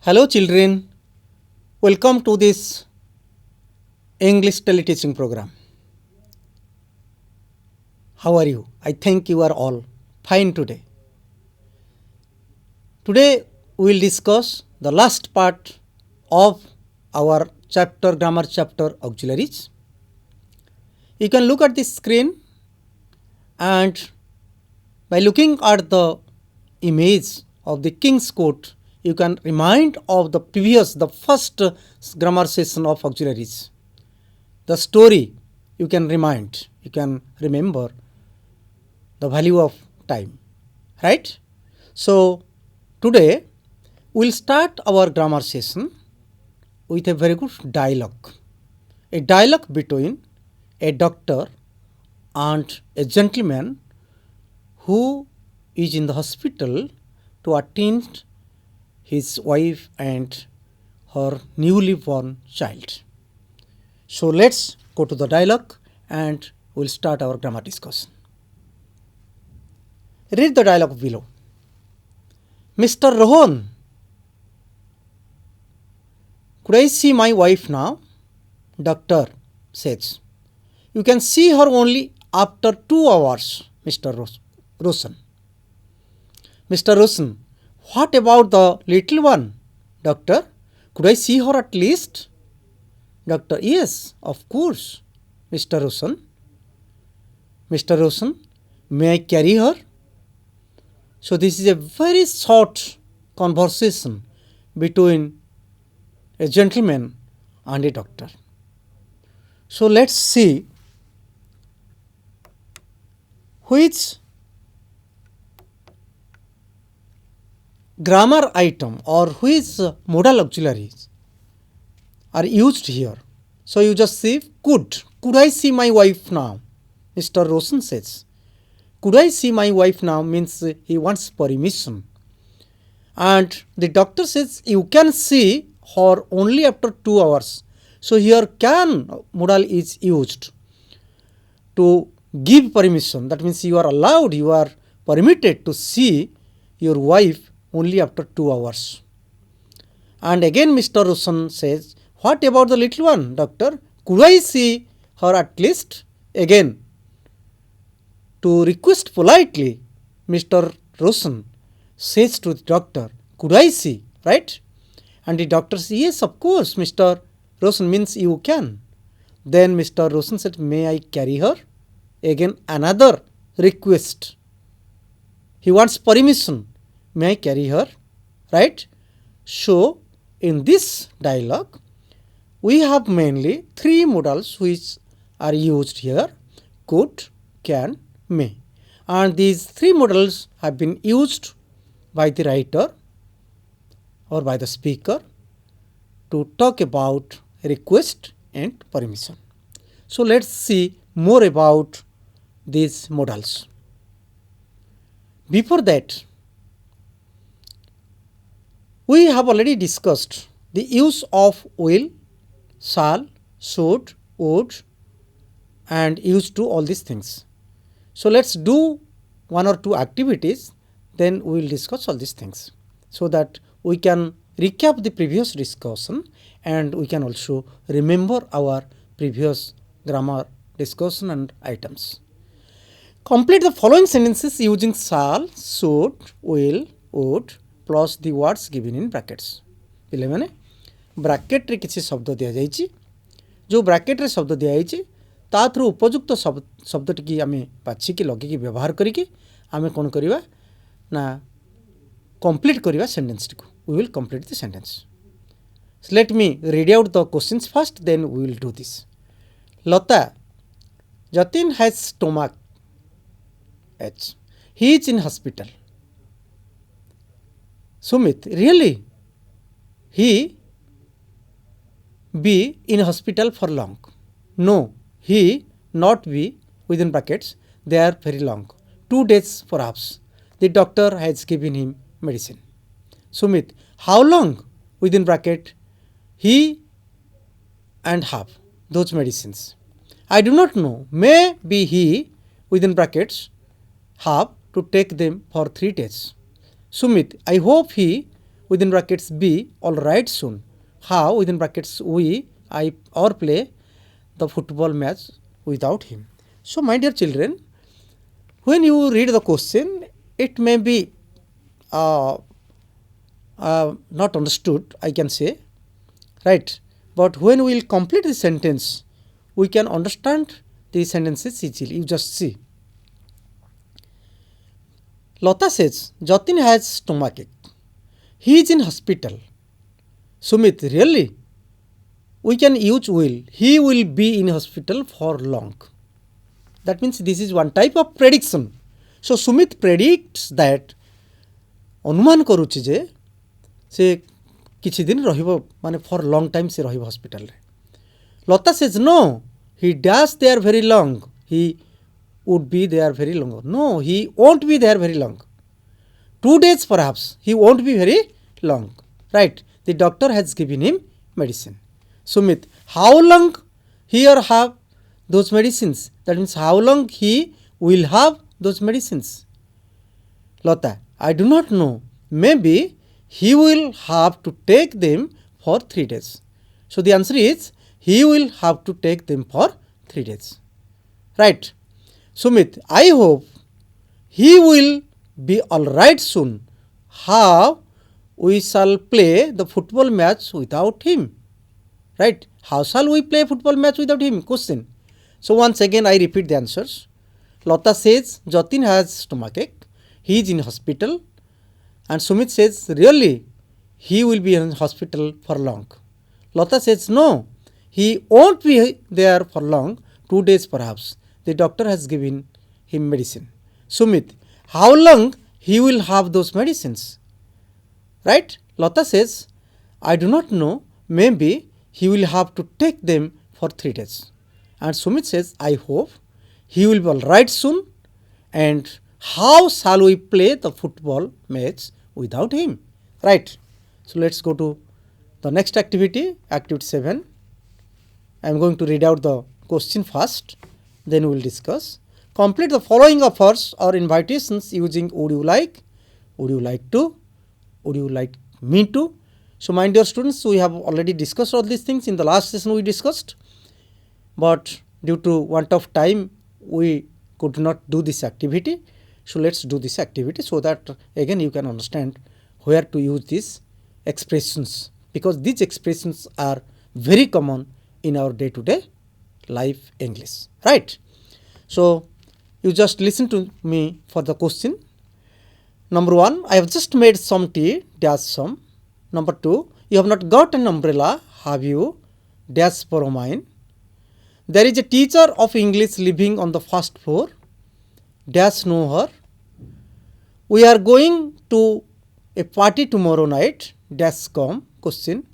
Hello children, welcome to this English teleteaching program. How are you? I think you are all fine today. Today we will discuss the last part of our grammar chapter auxiliaries. You can look at this screen and by looking at the image of the King's Court, you can remind of the first grammar session of auxiliaries. The story you can remember the value of time, right? So today we'll start our grammar session with a very good dialogue. A dialogue between a doctor and a gentleman who is in the hospital to attend his wife and her newly born child. So let's go to the dialogue and we'll start our grammar discussion. Read the dialogue below. Mr. Rohan, could I see my wife now? Doctor says. You can see her only after 2 hours, Mr. Rosen. Mr. Rosen, what about the little one? Doctor, could I see her at least? Doctor, yes, of course, Mr. Rosen. Mr. Rosen, may I carry her? So this is a very short conversation between a gentleman and a doctor. So let's see which grammar item or which modal auxiliaries are used here. So you just say could. Could I see my wife now? Mr. Rosen says. Could I see my wife now means he wants permission. And the doctor says you can see her only after 2 hours. So here can modal is used to give permission. That means you are allowed, you are permitted to see your wife only after 2 hours. And again Mr. Rosen says, what about the little one, doctor? Could I see her at least? Again, to request politely, Mr. Rosen says to the doctor, could I see, right? And the doctor says, yes, of course, Mr. Rosen means you can. Then Mr. Rosen said, may I carry her? Again, another request. He wants permission. May I carry her? Right? So, in this dialogue, we have mainly 3 modals which are used here, could, can, may. And these 3 modals have been used by the writer or by the speaker to talk about request and permission. So let's see more about these modals. Before that, we have already discussed the use of will, shall, should, would and used to, all these things. So let's do 1 or 2 activities, then we will discuss all these things so that we can recap the previous discussion and we can also remember our previous grammar discussion and items. Complete the following sentences using shall, should, will, would plus the words given in brackets. ପିଲେ ମାନେ bracket ରେ କିଛି ଶବ୍ଦ ଦିଆଯାଇଛି, ଯେଉଁ ବ୍ରାକେଟ୍ରେ ଶବ୍ଦ ଦିଆଯାଇଛି ତା ଥ୍ରୁ ଉପଯୁକ୍ତ ଶବ୍ଦଟିକି ଆମେ ବାଛିକି ଲଗେଇକି ବ୍ୟବହାର କରିକି ଆମେ କ'ଣ କରିବା ନା କମ୍ପ୍ଲିଟ୍ କରିବା ସେଣ୍ଟେନ୍ସଟିକୁ. We will complete the sentence. So let me read out the questions first, then we will do this. Lata, Jatin has stomach ache. He is in hospital. Sumit, really? He be in hospital for long? No, he not be within brackets. They are very long. 2 days perhaps. The doctor has given him medicine. Sumit, how long within bracket he and have those medicines? I do not know. May be he within brackets have to take them for 3 days. Sumit, I hope he within brackets B, all right soon. How within brackets I or play the football match without him. So my dear children, when you read the question, it may be uh, not understood, I can say, right? But when we will complete the sentence, we can understand the sentences easily. You just see. Lata says, Jatin has stomachache. He is in hospital. Sumit, really? We can use will. He will be in hospital for long. That means this is one type of prediction. So Sumit predicts that अनुमान करुछि जे से किछि दिन रहिबो माने for long time से रहिबो hospital रे. Lata says no he dash there very long he would be there very long. No, he won't be there very long. 2 days perhaps. He won't be very long. Right. The doctor has given him medicine. Sumit, how long he or have those medicines? That means how long he will have those medicines? Lata, I do not know. Maybe he will have to take them for 3 days. So the answer is he will have to take them for 3 days. Right. Sumit, I hope he will be alright soon. How we shall play the football match without him? Right? How shall we play football match without him? Question. So once again I repeat the answers. Lata says Jatin has stomachache. He is in hospital. And Sumit says really he will be in hospital for long. Lata says no, he won't be there for long, 2 days perhaps. The doctor has given him medicine. Sumit, how long he will have those medicines? Right? Lata says, I do not know. Maybe he will have to take them for 3 days. And Sumit says, I hope he will be alright soon. And how shall we play the football match without him? Right. So let's go to the next activity, activity 7. I am going to read out the question first. Then we will discuss. Complete the following offers or invitations using would you like, would you like to, would you like me to. So my dear students, we have already discussed all these things in the last session we discussed. But due to want of time, we could not do this activity. So let's do this activity so that again you can understand where to use these expressions. Because these expressions are very common in our day-to-day life English, right? So you just listen to me for the question. Number 1, I have just made some tea, dash some. Number 2, you have not got an umbrella, have you, dash borrow mine. There is a teacher of English living on the first floor, dash know her. We are going to a party tomorrow night, dash come. Question.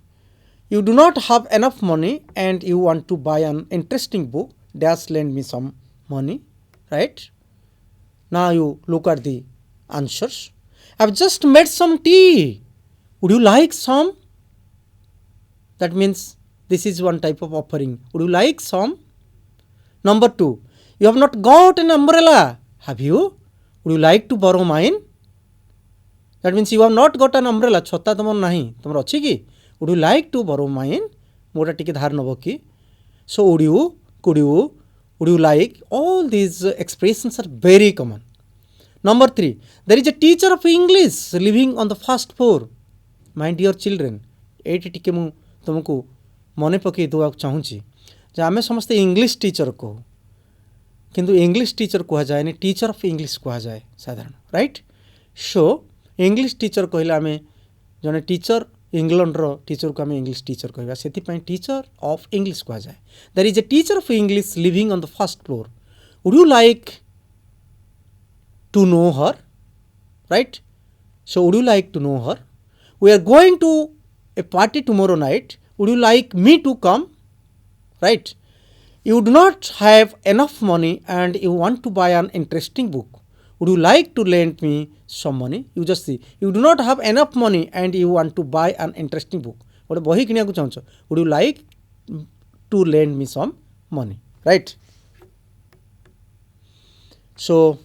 You do not have enough money and you want to buy an interesting book, dash lend me some money, right? Now you look at the answers. I've just made some tea. Would you like some? That means this is one type of offering. Would you like some? Number 2, you have not got an umbrella, have you? Would you like to borrow mine? That means you have not got an umbrella. छता तुम नहीं, तुम अच्छी की? Would you like to borrow mine? मोटा टिके धार नबो की? So would you, could you, would you like? All these expressions are very common. Number 3, there is a teacher of English living on the first floor. My dear children, eighty टिके मु तुमको मने पके देवा चाहूँची जे आमे समस्त इंग्लिश टीचर को किंतु इंग्लिश टीचर कहा जाए नहीं, टीचर ऑफ इंग्लिश कहा जाए साधारण, राइट? सो इंग्लिश टीचर कहले आमे जने टीचर इंग्लैंड रो टीचर को आमे इंग्लिश टीचर कहबा, सेति पई टीचर ऑफ इंग्लिश कहा जाए. There is a teacher of English living on the first floor. Would you like to know her, right? So would you like to know her. We are going to a party tomorrow night. Would you like me to come? Right? You do not have enough money and you want to buy an interesting book. Would you like to lend me some money? You just see. You do not have enough money and you want to buy an interesting book. Would you like to lend me some money? Right? So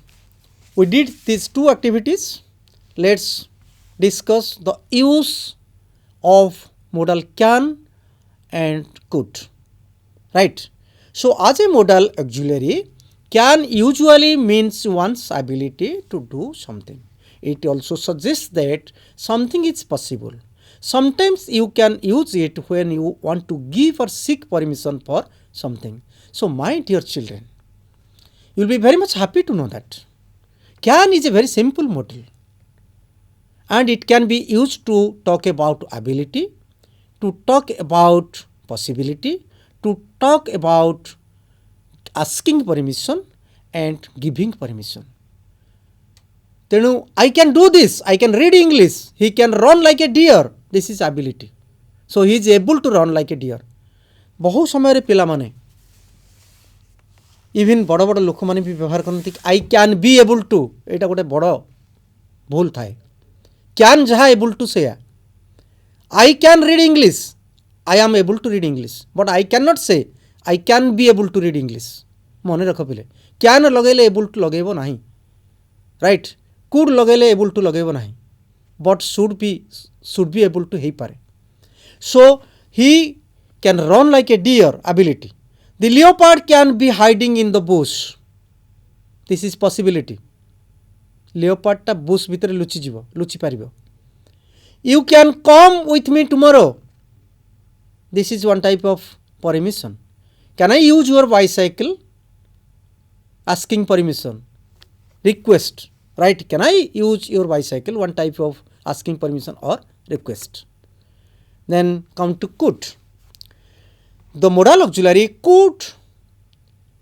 we did these two activities. Let's discuss the use of modal can and could. Right. So as a modal auxiliary, can usually means one's ability to do something. It also suggests that something is possible. Sometimes you can use it when you want to give or seek permission for something. So my dear children, you will be very much happy to know that can is a very simple modal, and it can be used to talk about ability, to talk about possibility, to talk about asking permission and giving permission. ତେଣୁ I can do this, I can read English, he can run like a deer, this is ability. So he is able to run like a deer. ବହୁ ସମୟରେ ପିଲାମାନେ even ବଡ଼ ବଡ଼ ଲୋକମାନେ ବି ବ୍ୟବହାର କରନ୍ତି I can be able to, ଏଇଟା ଗୋଟେ ବଡ଼ ଭୁଲ ଥାଏ. can ଯାହା able to ସେଇଆ. I can read English, I am able to read English, but I cannot say I can be able to read English. ମନେ ରଖ ପିଲେ, can ଲଗେଇଲେ able to ଲଗେଇବ ନାହିଁ, right? could ଲଗେଇଲେ able to ଲଗେଇବ ନାହିଁ, but should be able to ହେଇପାରେ. So he can run like a deer, ability. The leopard can be hiding in the bush, this is possibility. leopard ଟା bush ଭିତରେ ଲୁଚି ପାରିବ. You can come with me tomorrow, this is one type of permission. Can I use your bicycle, asking permission, request, right? Can I use your bicycle, one type of asking permission or request. Then come to could. The modal auxiliary could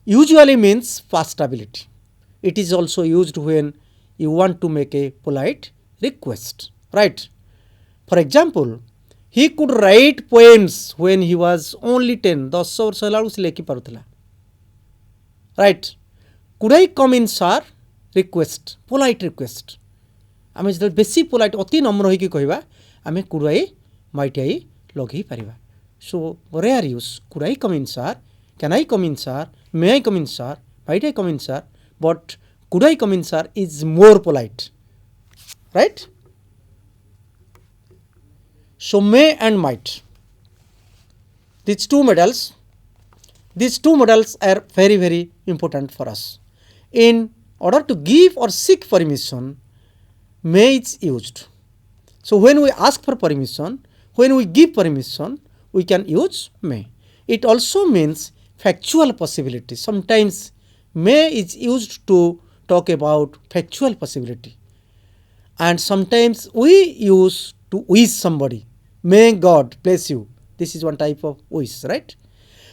usually means past ability. It is also used when you want to make a polite request, right? For example, he could write poems when he was only 10. 10 ବର୍ଷ ହେଲା ବେଳକୁ ସେ ଲେଖି ପାରୁଥିଲା, right? Could I come in sir, request, polite request. ଆମେ ଯେତେବେଳେ ବେଶୀ polite ଅତି ନମ୍ର ହେଇକି କହିବା ଆମେ could I, might I ଲଗେଇ ପାରିବା. So rare use, could I come in sir, can I come in sir, may I come in sir, might I come in sir, but could I come in sir is more polite, right? So may and might, these two modals are very very important for us. In order to give or seek permission, may is used. So when we ask for permission, when we give permission, we can use may. It also means factual possibility. Sometimes may is used to talk about factual possibility, and sometimes we use to wish somebody, may God bless you, this is one type of wish, right?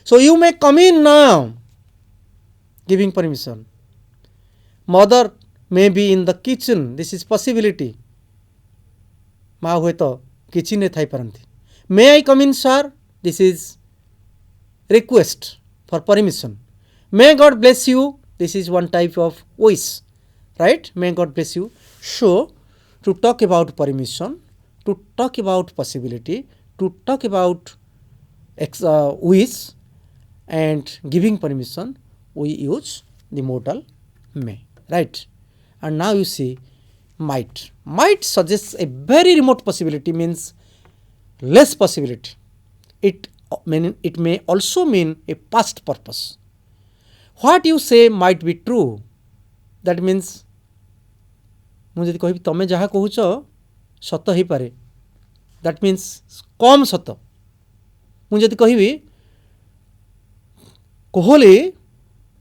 So you may come in now, giving permission. Mother may be in the kitchen, this is possibility. ମା ହୁଏତ କିଚେନ୍ରେ ଥାଇପାରନ୍ତି. May I come in sir, this is request for permission. May God bless you, this is one type of wish, right? May God bless you. So to talk about permission, to talk about possibility, to talk about wish and giving permission, we use the modal may, right? And now you see might. Might suggests a very remote possibility, means less possibility. It may also mean a past purpose. What you say might be true, that means ମୁଁ ଯଦି କହିବି ତମେ ଯାହା କହୁଛ ସତ ହେଇପାରେ, that means କମ୍ ସତ. ମୁଁ ଯଦି କହିବି Kohli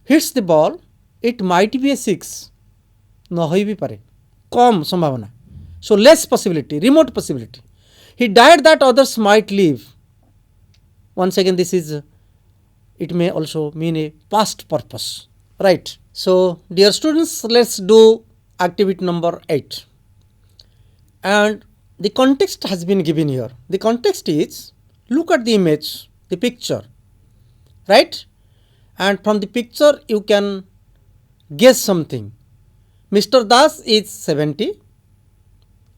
hits the ball, it might be a 6, ନ ହୋଇ ବି ପାରେ, କମ୍ ସମ୍ଭାବନା. So less possibility, remote possibility. He died that others might live. Once again, this is, it may also mean a past purpose, right? So dear students, let's do activity number 8. And the context has been given here. The context is, look at the image, the picture, right? And from the picture you can guess something. Mr. Das is 70,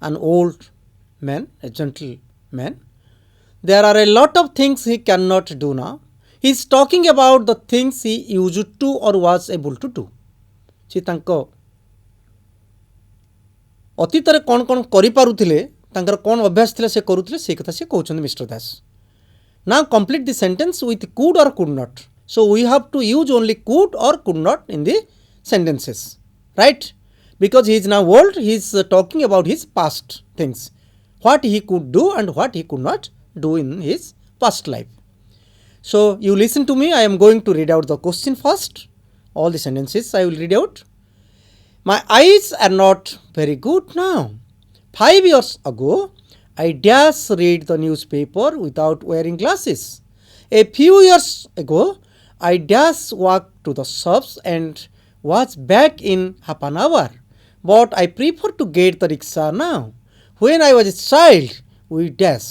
an old man, a gentleman. There are a lot of things he cannot do now. He is talking about the things he used to or was able to do. ସେ ତାଙ୍କ ଅତୀତରେ କ'ଣ କ'ଣ କରିପାରୁଥିଲେ ତାଙ୍କର କ'ଣ ଅଭ୍ୟାସ ଥିଲା ସେ କରୁଥିଲେ ସେଇ କଥା ସେ କହୁଛନ୍ତି mister Das. Now complete the sentence with could or could not. So we have to use only could or could not in the sentences, right? Because he is now old, he is talking about his past things, what he could do and what he could not do in his past life. So you listen to me, I am going to read out the question first. All the sentences I will read out. My eyes are not very good now. 5 years ago, I dash read the newspaper without wearing glasses. A few years ago, I dash walk to the shops and was back in half an hour. But I prefer to get the rickshaw now. When I was a child, we dash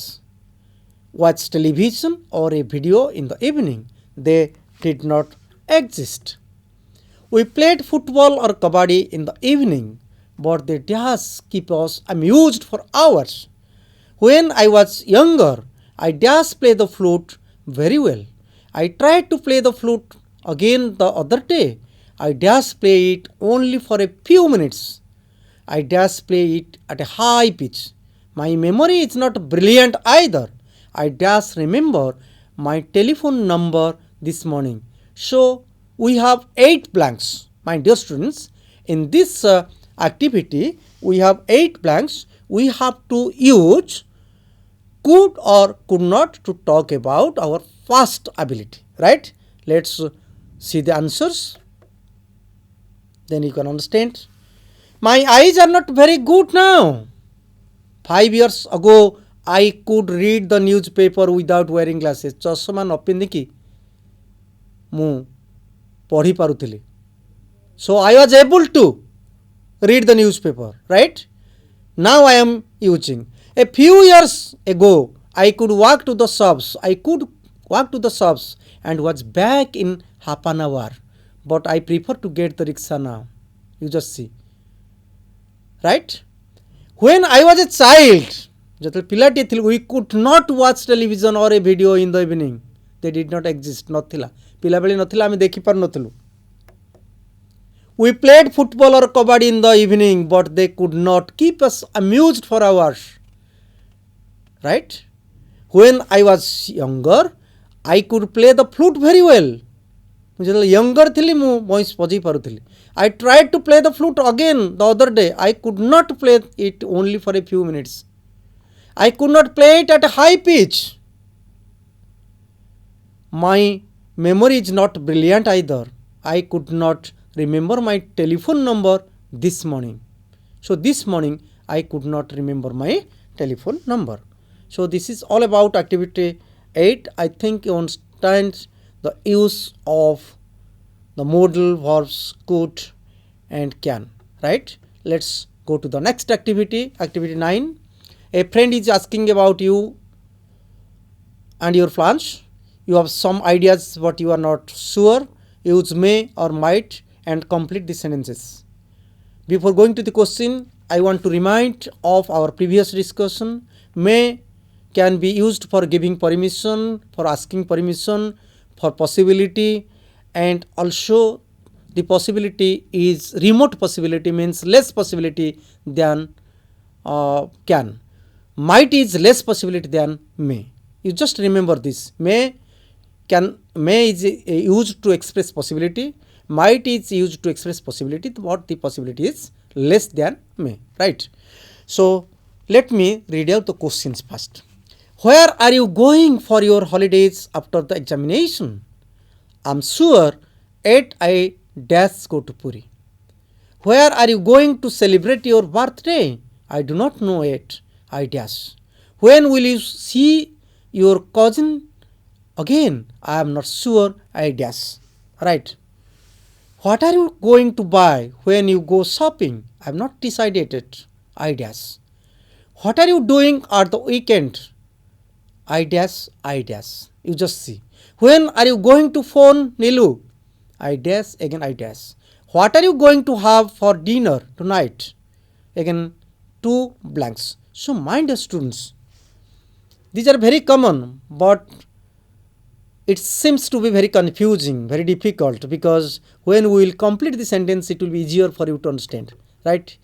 watch television or a video in the evening. They did not exist. We played football or kabaddi in the evening, but they just keep us amused for hours. When I was younger, I just play the flute very well. I tried to play the flute again the other day. I just play it only for a few minutes. I just play it at a high pitch. My memory is not brilliant either. I just remember my telephone number this morning. So we have 8 blanks. My dear students, in this activity, we have 8 blanks. We have to use could or could not to talk about our past ability, right? Let's see the answers. Then you can understand. My eyes are not very good now. 5 years ago, I could read the newspaper without wearing glasses. ଚଷମା ନ ପିନ୍ଧିକି ମୁଁ ପଢ଼ି ପାରୁଥିଲି. So I was able to read the newspaper, right? Now I am using. A few years ago, I could walk to the shops. I could walk to the shops and was back in half an hour. But I prefer to get the rickshaw now. You just see. Right? When I was a child, we could not watch television or a video in the evening. They did not exist. ନଥିଲା ପିଲାବେଳେ ନଥିଲା ଆମେ ଦେଖିପାରୁନଥିଲୁ. We played football or kabaddi in the evening, but they could not keep us amused for hours. Right? When I was younger, I could play the flute very well. ମୁଁ ଯେତେବେଳେ younger ଥିଲି ମୁଁ ବଇଁଶ ବଜେଇ ପାରୁଥିଲି. I tried to play the flute again the other day. I could not play it only for a few minutes. I could not play it at a high pitch. My memory is not brilliant either. I could not remember my telephone number this morning. So this morning I could not remember my telephone number. So this is all about activity 8. I think you understand the use of the modal verbs could and can, right? Let's go to the next activity, activity 9. A friend is asking about you and your plans. You have some ideas but you are not sure. Use may or might and complete the sentences. Before going to the question, I want to remind of our previous discussion. May can be used for giving permission, for asking permission, for possibility, and also the possibility is remote possibility, means less possibility than can. Might is less possibility than may. You just remember this. May is used to express possibility. Might is used to express possibility, but the possibility is less than may, right? So let me read out the questions first. Where are you going for your holidays after the examination? I'm sure at I dash go to Puri. Where are you going to celebrate your birthday? I do not know yet. I dash. When will you see your cousin again? I am not sure. I dash. Right. What are you going to buy when you go shopping? I have not decided it. I dash. What are you doing at the weekend? I dash. I dash. You just see. When are you going to phone Nilu? I dash. Again I dash. What are you going to have for dinner tonight? Again 2 blanks. So my dear students, these are very common, but it seems to be very confusing, very difficult, because when we will complete the sentence, it will be easier for you to understand, right?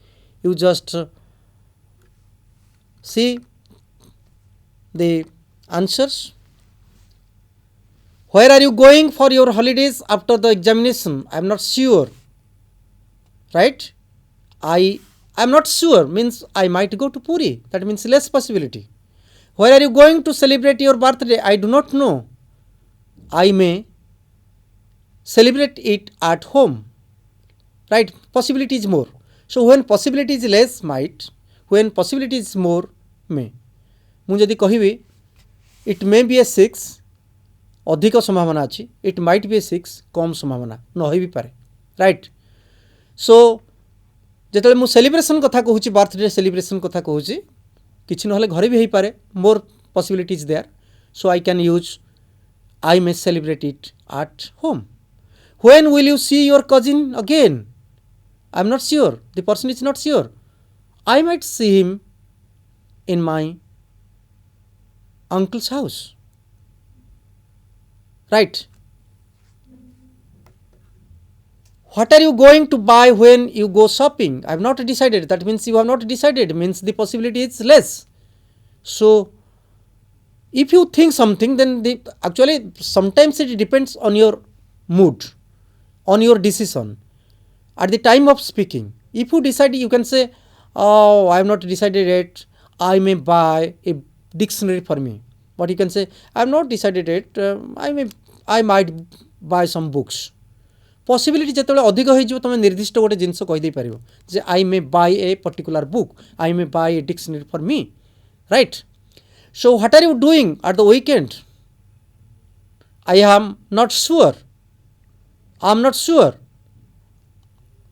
You just See the answers. Where are you going for your holidays after the examination? I am not sure. Right? I am not sure means I might go to Puri. That means less possibility. Where are you going to celebrate your birthday? I do not know. I may celebrate it at home. Right? Possibility is more. So when possibility is less, might. When possibility is more, may. ମୁଁ ଯଦି କହିବି it may be a 6 ଅଧିକ ସମ୍ଭାବନା ଅଛି, it might be a 6 କମ୍ ସମ୍ଭାବନା ନ ହୋଇ ବି ପାରେ. ରାଇଟ୍. ସୋ ଯେତେବେଳେ ମୁଁ ସେଲିବ୍ରେସନ୍ କଥା କହୁଛି, ବାର୍ଥଡେ ସେଲିବ୍ରେସନ୍ କଥା କହୁଛି, କିଛି ନହେଲେ ଘରେ ବି ହେଇପାରେ, ମୋର possibility is there. So I can use I may celebrate it at home. When will you see your cousin again? I am not sure. The person is not sure. I might see him in my uncle's house. Right. What are you going to buy when you go shopping? I have not decided. That means you have not decided, means the possibility is less. So if you think something, then actually sometimes it depends on your mood, on your decision at the time of speaking. If you decide, you can say, oh, I have not decided yet, I may buy a dictionary for me. But you can say, I have not decided yet, I might buy some books. Possibility ଯେତେବେଳେ ଅଧିକ ହେଇଯିବ, ତମେ ନିର୍ଦ୍ଦିଷ୍ଟ ଗୋଟେ ଜିନିଷ କହିଦେଇ ପାରିବ ଯେ I may buy a particular book, I may buy a dictionary for me. Right? So what are you doing at the weekend? I am not sure. I am not sure.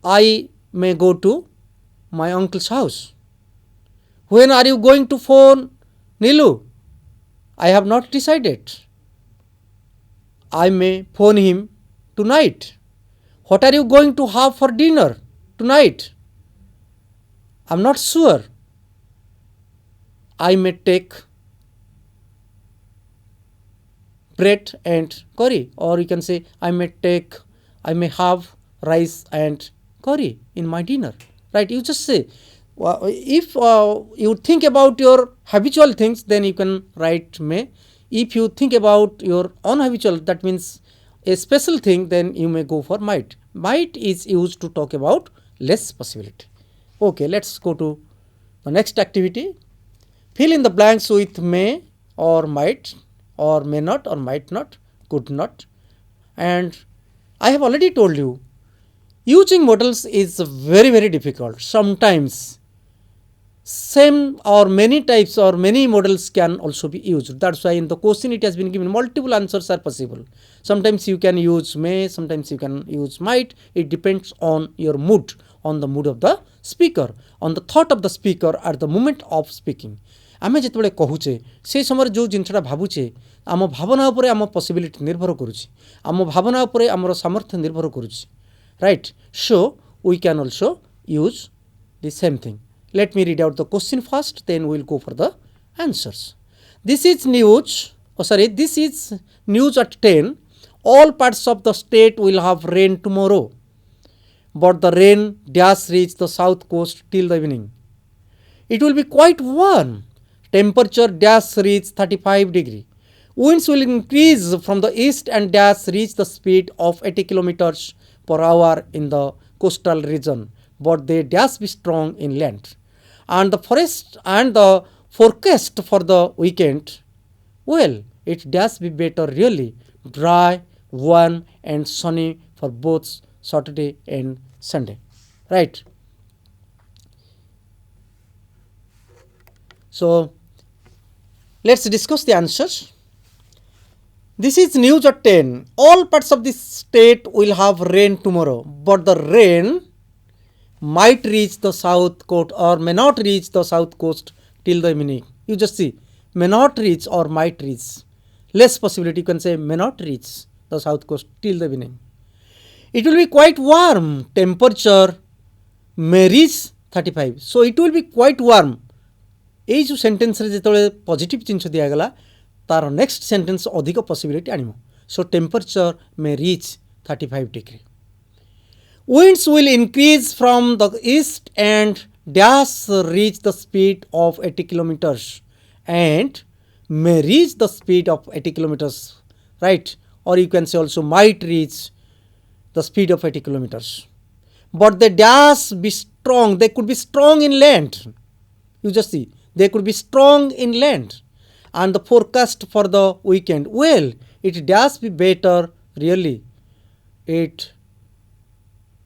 I may go to my uncle's house. When are you going to phone Nilu? I have not decided. I may phone him tonight. What are you going to have for dinner tonight? I am not sure. I may take bread and curry, or you can say I may have rice and curry in my dinner. Right? You just say, if you think about your habitual things, then you can write may. If you think about your unhabitual, that means a special thing, then you may go for might. Might is used to talk about less possibility. Okay, let's go to the next activity. Fill in the blanks with may or might or may not or might not, could not. And I have already told you, using modals is very, very difficult. Sometimes same or many types or many models can also be used. That's why in the question it has been given multiple answers are possible. Sometimes you can use may, sometimes you can use might. It depends on your mood, on the mood of the speaker, on the thought of the speaker at the moment of speaking. आमे जेतबेले कहूचे से समय जो जिनसटा भावुचे आम भावना उपरे आम possibility निर्भर करुछि, आम भावना उपरे आमर सामर्थ्य निर्भर करुछि. Right? So we can also use the same thing. Let me read out the question first, then we will go for the answers. This is news. This is news at 10. All parts of the state will have rain tomorrow, but the rain dash reach the south coast till the evening. It will be quite warm. Temperature dash reach 35 degree. Winds will increase from the east and dash reach the speed of 80 kilometers per hour in the coastal region, but they dash be strong inland. And the forecast for the weekend, well, it dash be better really, dry, warm and sunny for both Saturday and Sunday. Right? So let's discuss the answers. This is news at 10. All parts of the state will have rain tomorrow, but the rain might reach the south coast or may not reach the south coast till the evening. You just see, may not reach or might reach. Less possibility, you can say may not reach the south coast till the evening. It will be quite warm. Temperature may reach 35. So it will be quite warm. এই जो sentence रे जेतले positive जिंस दिया गला तार next sentence अधिक possibility आनिमो. So temperature may reach 35 degree. Winds will increase from the east and dash reach the speed of 80 kilometers and may reach the speed of 80 kilometers, right? Or you can say also might reach the speed of 80 kilometers. But they dash be strong, they could be strong in land. You just see, they could be strong in land. And the forecast for the weekend, well, it does be better really. It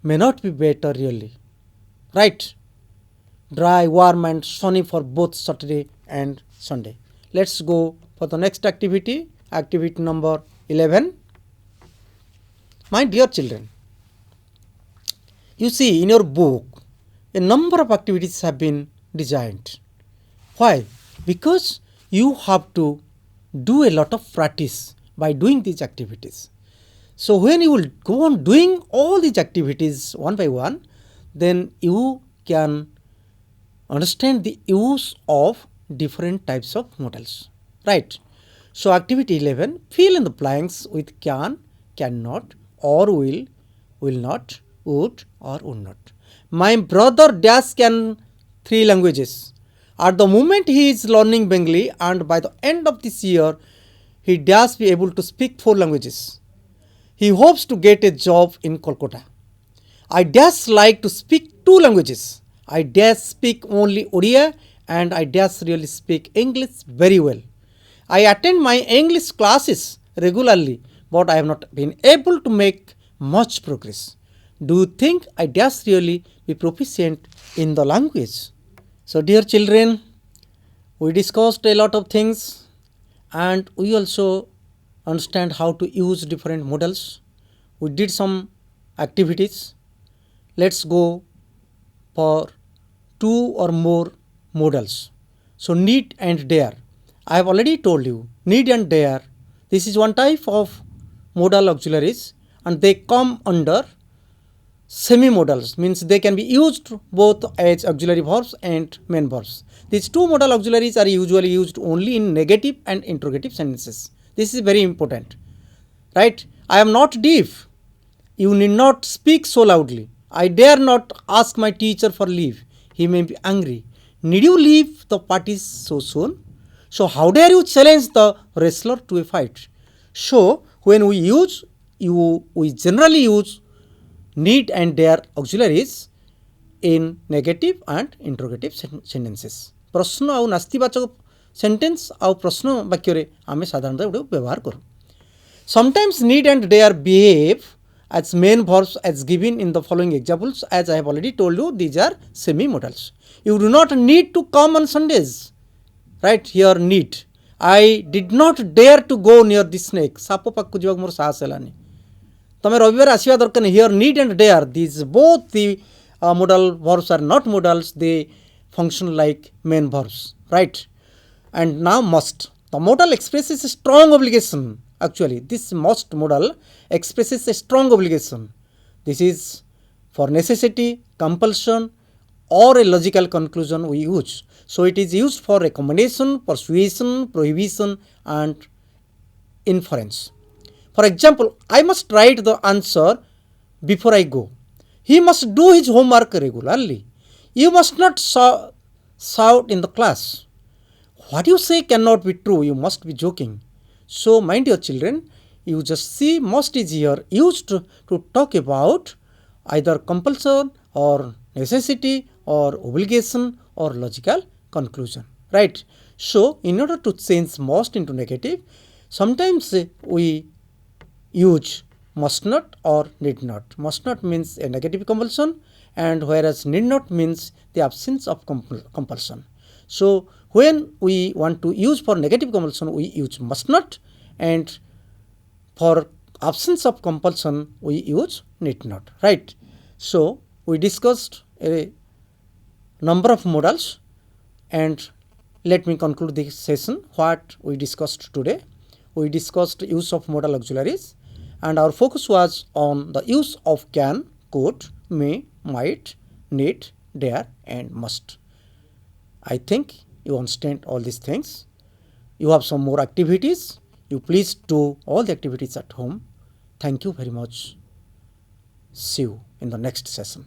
may not be better really, right? Dry, warm and sunny for both Saturday and Sunday. Let's go for the next activity, activity number 11. My dear children, you see in your book a number of activities have been designed. Why? Because you have to do a lot of practice by doing these activities. So when you will go on doing all these activities one by one, then you can understand the use of different types of models, right? So activity 11, fill in the blanks with can, cannot, or will not, would or would not. My brother dash can 3 languages. At the moment he is learning Bengali, and by the end of this year he dash be able to speak 4 languages. He hopes to get a job in Kolkata. I dash like to speak 2 languages. I dash speak only Odia and I dash really speak English very well. I attend my English classes regularly, but I have not been able to make much progress. Do you think I dash really be proficient in the language? So dear children, we discussed a lot of things and we also understand how to use different models. We did some activities. Let's go for 2 or more models. So need and dare. I have already told you, need and dare, this is one type of modal auxiliaries and they come under semi-modals, means they can be used both as auxiliary verbs and main verbs. These 2 modal auxiliaries are usually used only in negative and interrogative sentences. This is very important, right? I am not deaf. You need not speak so loudly. I dare not ask my teacher for leave. He may be angry. Need you leave the party so soon? So how dare you challenge the wrestler to a fight? So when we generally use need and dare auxiliaries in negative and interrogative sentences. प्रश्न आउ नास्तिवाचक sentence आउ प्रश्न वाक्य रे आमे साधारणतः व्यवहार करू. Sometimes need and dare behave as main verbs as given in the following examples. As I have already told you, these are semi-modals. You do not need to come on Sundays. Right here need. I did not dare to go near the snake. साप पाखु जीवाक मोर साहस हेलानी. तमे रविवार आसीबा दरकार नहीं. Here need and dare, these both the modal verbs are not modals, they function like main verbs, right? And now must. The modal expresses a strong obligation. Actually, this must modal expresses a strong obligation. This is for necessity, compulsion, or a logical conclusion we use. So it is used for recommendation, persuasion, prohibition, and inference. For example, I must write the answer before I go. He must do his homework regularly. You must not shout in the class. What you say cannot be true. You must be joking. So, my dear children, you just see must is here used to talk about either compulsion or necessity or obligation or logical conclusion, right? So, in order to change must into negative, sometimes we use must not or need not. Must not means a negative compulsion, and whereas need not means the absence of compulsion. So when we want to use for negative compulsion, we use must not, and for absence of compulsion, we use need not, right? So we discussed a number of modals, and let me conclude this session. What we discussed today, we discussed use of modal auxiliaries, and our focus was on the use of can, could, may, might, need, dare, and must. I think you understand all these things. You have some more activities. You please do all the activities at home. Thank you very much. See you in the next session.